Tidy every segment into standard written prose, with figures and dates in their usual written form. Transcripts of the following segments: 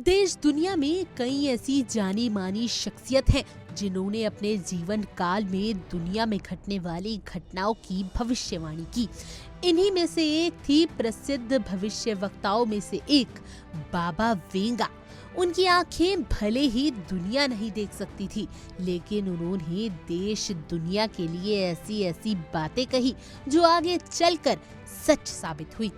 देश दुनिया में कई ऐसी जानी मानी शख्सियत हैं जिन्होंने अपने जीवन काल में दुनिया में घटने वाली घटनाओं की भविष्यवाणी की। इन्हीं में से एक थी प्रसिद्ध भविष्य वक्ताओं में से एक बाबा वेंगा। उनकी आंखें भले ही दुनिया नहीं देख सकती थी, लेकिन उन्होंने देश दुनिया के लिए ऐसी ऐसी बातें कही जो आगे चलकर सच साबित हुई।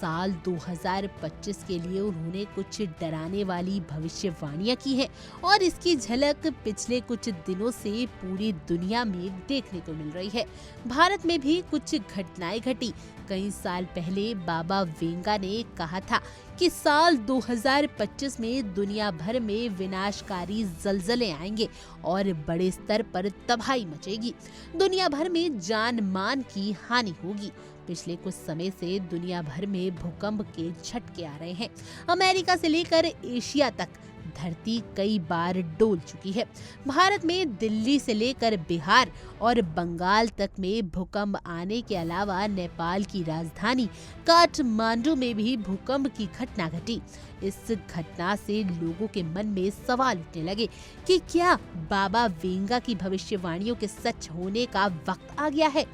साल 2025 के लिए उन्होंने कुछ डराने वाली भविष्यवाणियां की है और इसकी झलक पिछले कुछ दिनों से पूरी दुनिया में देखने को मिल रही है। भारत में भी कुछ घटनाएं घटी। कई साल पहले बाबा वेंगा ने कहा था कि साल 2025 में दुनिया भर में विनाशकारी जलजले आएंगे और बड़े स्तर पर तबाही मचेगी। दुनिया भर में जान मान की हानि होगी। पिछले कुछ समय से दुनिया भर में भूकंप के झटके आ रहे हैं। अमेरिका से लेकर एशिया तक धरती कई बार डोल चुकी है। भारत में दिल्ली से लेकर बिहार और बंगाल तक में भूकंप आने के अलावा नेपाल की राजधानी काठमांडू में भी भूकंप की घटना घटी। इस घटना से लोगों के मन में सवाल उठने लगे कि क्या बाबा वेंगा की भविष्यवाणियों के सच होने का वक्त आ गया है।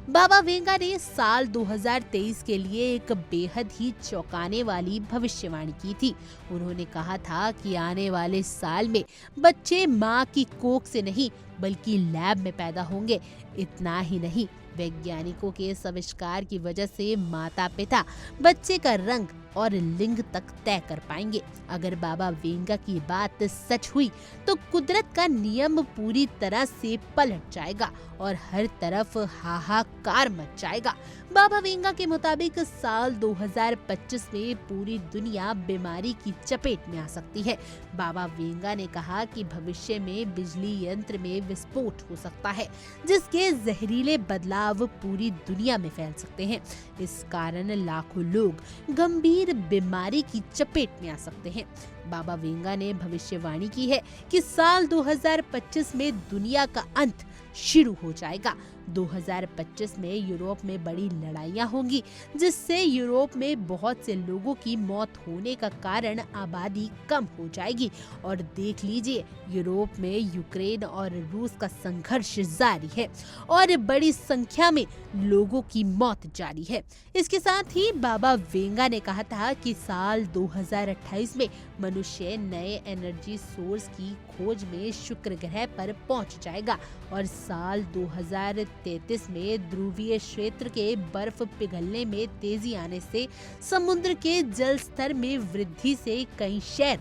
बाबा वेंगा ने साल 2023 के लिए एक बेहद ही चौंकाने वाली भविष्यवाणी की थी। उन्होंने कहा था कि आने वाले साल में बच्चे मां की कोख से नहीं बल्कि लैब में पैदा होंगे। इतना ही नहीं, वैज्ञानिकों के इस आविष्कार की वजह से माता पिता बच्चे का रंग और लिंग तक तय कर पाएंगे। अगर बाबा वेंगा की बात सच हुई तो कुदरत का नियम पूरी तरह से पलट जाएगा और हर तरफ हाहाकार मच जाएगा। बाबा वेंगा के मुताबिक साल 2025 में पूरी दुनिया बीमारी की चपेट में आ सकती है। बाबा वेंगा ने कहा कि भविष्य में बिजली यंत्र में विस्फोट हो सकता है, जिसके जहरीले बदलाव पूरी दुनिया में फैल सकते हैं। इस कारण लाखों लोग गंभीर बीमारी की चपेट में आ सकते हैं। बाबा वेंगा ने भविष्यवाणी की है कि साल 2025 में दुनिया का अंत शुरू हो जाएगा। 2025 में यूरोप में बड़ी लड़ाइयां होंगी, जिससे यूरोप में बहुत से लोगों की मौत होने का कारण आबादी कम हो जाएगी। और देख लीजिए, यूरोप में यूक्रेन और रूस का संघर्ष जारी है और बड़ी संख्या में लोगों की मौत जारी है। इसके साथ ही बाबा वेंगा ने कहा था कि साल 2028 में मनुष्य नए एनर्जी सोर्स की खोज में शुक्र ग्रह पर पहुंच जाएगा और साल 2033 में ध्रुवीय क्षेत्र के बर्फ पिघलने में तेजी आने से समुद्र के जल स्तर में वृद्धि से कई शहर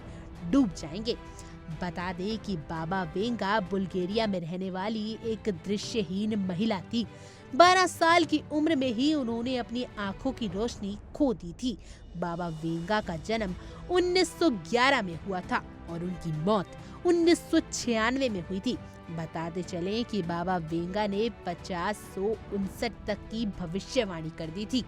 डूब जाएंगे। बता दें कि बाबा वेंगा बुल्गारिया में रहने वाली एक दृश्यहीन महिला थी। 12 साल की उम्र में ही उन्होंने अपनी आंखों की रोशनी खो दी थी। बाबा वेंगा का जन्म 1911 में हुआ था और उनकी मौत 1996 में हुई थी। बताते चलें कि बाबा वेंगा ने 50 तक की भविष्यवाणी कर दी थी।